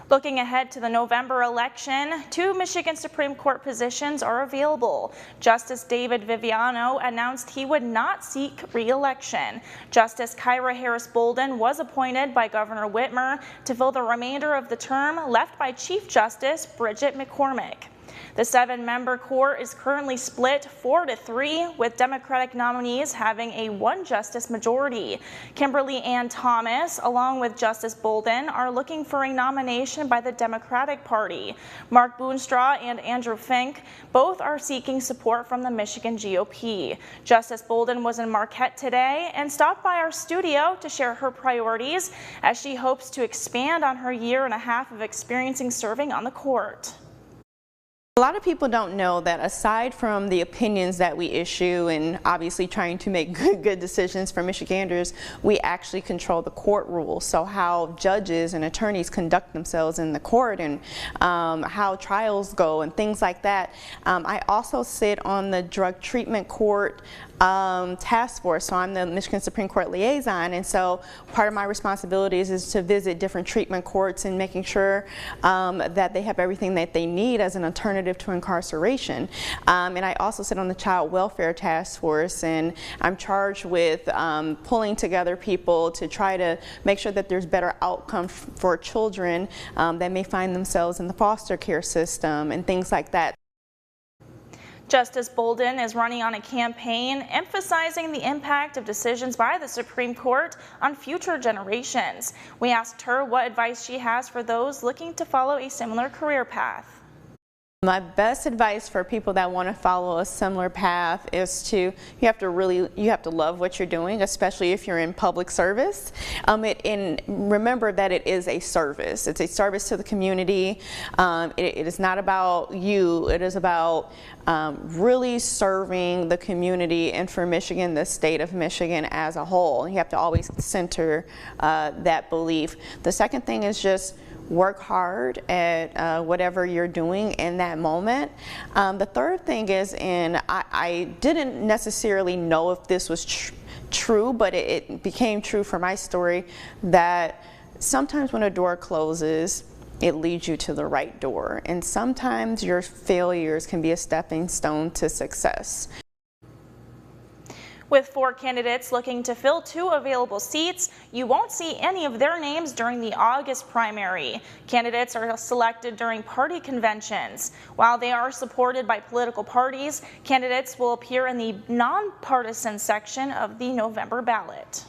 Looking ahead to the November election, 2 Michigan Supreme Court positions are available. Justice David Viviano announced he would not seek re-election. Justice Kyra Bolden was appointed by Governor Whitmer to fill the remainder of the term left by Chief Justice Bridget McCormick. The 7-member court is currently split 4-3, with Democratic nominees having a 1-justice majority. Kimberly Ann Thomas, along with Justice Bolden, are looking for a nomination by the Democratic Party. Mark Boonstra and Andrew Fink both are seeking support from the Michigan GOP. Justice Bolden was in Marquette today and stopped by our studio to share her priorities as she hopes to expand on her year-and-a-half of experiencing serving on the court. A lot of people don't know that aside from the opinions that we issue and obviously trying to make good decisions for Michiganders, we actually control the court rules. So how judges and attorneys conduct themselves in the court and how trials go and things like that. I also sit on the drug treatment court task force, so I'm the Michigan Supreme Court liaison, and so part of my responsibilities is to visit different treatment courts and making sure that they have everything that they need as an alternative to incarceration. And I also sit on the child welfare task force, and I'm charged with pulling together people to try to make sure that there's better outcomes for children that may find themselves in the foster care system and things like that. Justice Bolden is running on a campaign emphasizing the impact of decisions by the Supreme Court on future generations. We asked her what advice she has for those looking to follow a similar career path. My best advice for people that want to follow a similar path is you have to love what you're doing, especially if you're in public service. And remember that it is a service. It's a service to the community. It is not about you. It is about really serving the community and for Michigan, the state of Michigan as a whole. You have to always center that belief. The second thing is just work hard at whatever you're doing in that moment. The third thing is, and I didn't necessarily know if this was true, but it became true for my story, that sometimes when a door closes, it leads you to the right door. And sometimes your failures can be a stepping stone to success. With 4 candidates looking to fill 2 available seats, you won't see any of their names during the August primary. Candidates are selected during party conventions. While they are supported by political parties, candidates will appear in the nonpartisan section of the November ballot.